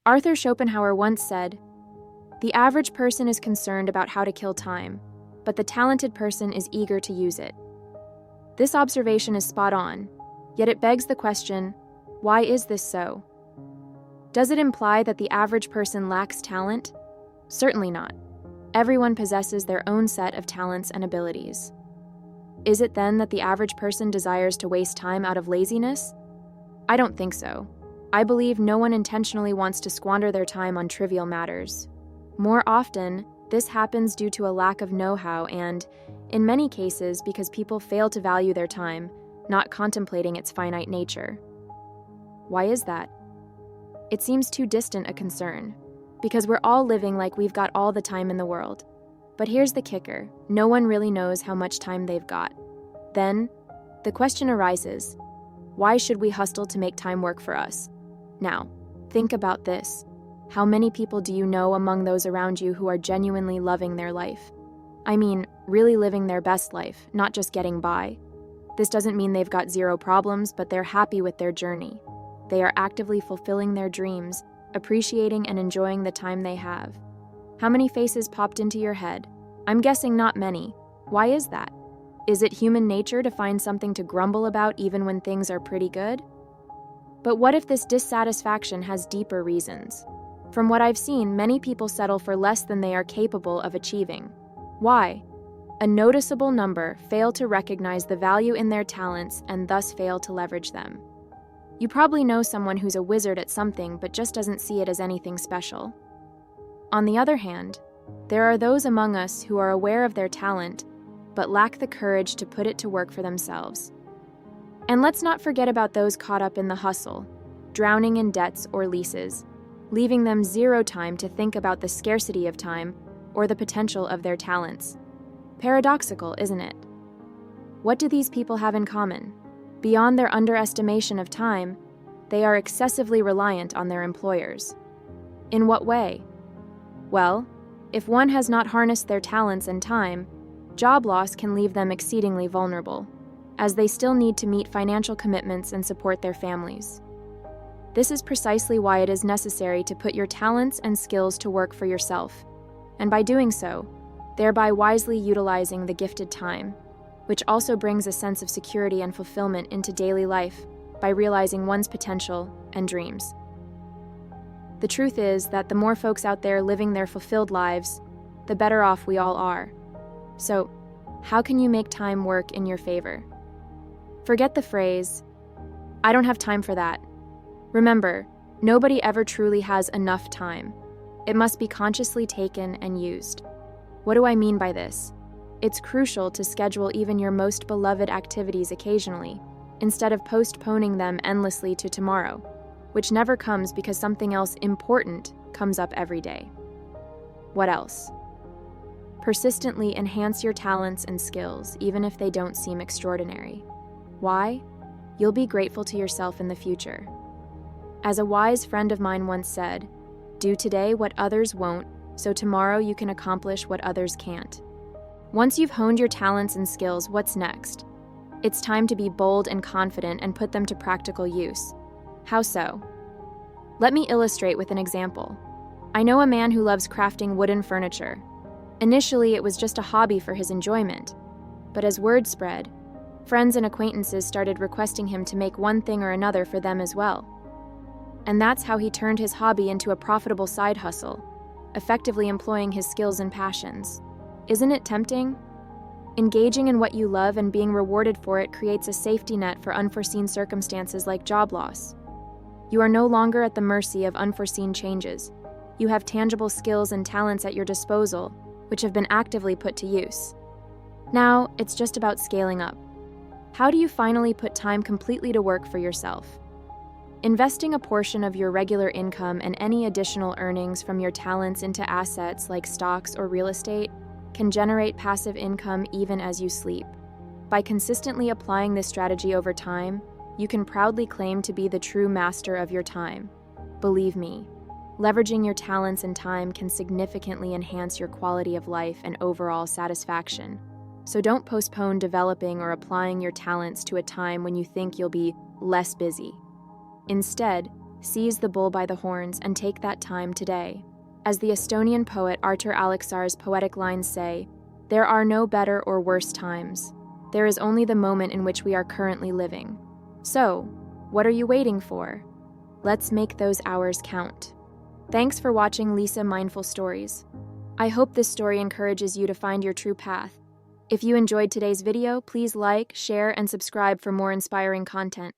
Arthur Schopenhauer once said, "The average person is concerned about how to kill time, but the talented person is eager to use it." This observation is spot on, yet it begs the question, why is this so? Does it imply that the average person lacks talent? Certainly not. Everyone possesses their own set of talents and abilities. Is it then that the average person desires to waste time out of laziness? I don't think so. I believe no one intentionally wants to squander their time on trivial matters. More often, this happens due to a lack of know-how and, in many cases, because people fail to value their time, not contemplating its finite nature. Why is that? It seems too distant a concern, because we're all living like we've got all the time in the world. But here's the kicker: no one really knows how much time they've got. Then, the question arises, why should we hustle to make time work for us? Now, think about this. How many people do you know among those around you who are genuinely loving their life? I mean, really living their best life, not just getting by. This doesn't mean they've got zero problems, but they're happy with their journey. They are actively fulfilling their dreams, appreciating and enjoying the time they have. How many faces popped into your head? I'm guessing not many. Why is that? Is it human nature to find something to grumble about even when things are pretty good? But what if this dissatisfaction has deeper reasons? From what I've seen, many people settle for less than they are capable of achieving. Why? A noticeable number fail to recognize the value in their talents and thus fail to leverage them. You probably know someone who's a wizard at something but just doesn't see it as anything special. On the other hand, there are those among us who are aware of their talent but lack the courage to put it to work for themselves. And let's not forget about those caught up in the hustle, drowning in debts or leases, leaving them zero time to think about the scarcity of time or the potential of their talents. Paradoxical, isn't it? What do these people have in common? Beyond their underestimation of time, they are excessively reliant on their employers. In what way? Well, if one has not harnessed their talents and time, job loss can leave them exceedingly vulnerable, as they still need to meet financial commitments and support their families. This is precisely why it is necessary to put your talents and skills to work for yourself, and by doing so, thereby wisely utilizing the gifted time, which also brings a sense of security and fulfillment into daily life by realizing one's potential and dreams. The truth is that the more folks out there living their fulfilled lives, the better off we all are. So, how can you make time work in your favor? Forget the phrase, "I don't have time for that." Remember, nobody ever truly has enough time. It must be consciously taken and used. What do I mean by this? It's crucial to schedule even your most beloved activities occasionally, instead of postponing them endlessly to tomorrow, which never comes because something else important comes up every day. What else? Persistently enhance your talents and skills, even if they don't seem extraordinary. Why? You'll be grateful to yourself in the future. As a wise friend of mine once said, "Do today what others won't, so tomorrow you can accomplish what others can't." Once you've honed your talents and skills, what's next? It's time to be bold and confident and put them to practical use. How so? Let me illustrate with an example. I know a man who loves crafting wooden furniture. Initially, it was just a hobby for his enjoyment, but as word spread, friends and acquaintances started requesting him to make one thing or another for them as well. And that's how he turned his hobby into a profitable side hustle, effectively employing his skills and passions. Isn't it tempting? Engaging in what you love and being rewarded for it creates a safety net for unforeseen circumstances like job loss. You are no longer at the mercy of unforeseen changes. You have tangible skills and talents at your disposal, which have been actively put to use. Now, it's just about scaling up. How do you finally put time completely to work for yourself? Investing a portion of your regular income and any additional earnings from your talents into assets like stocks or real estate can generate passive income even as you sleep. By consistently applying this strategy over time, you can proudly claim to be the true master of your time. Believe me, leveraging your talents and time can significantly enhance your quality of life and overall satisfaction. So don't postpone developing or applying your talents to a time when you think you'll be less busy. Instead, Seize the bull by the horns and take that time today. As the Estonian poet Artur Alexar's poetic lines say, "There are no better or worse times. There is only the moment in which we are currently living." So, what are you waiting for? Let's make those hours count. Thanks for watching Liise Mindful Stories. I hope this story encourages you to find your true path. If you enjoyed today's video, please like, share, and subscribe for more inspiring content.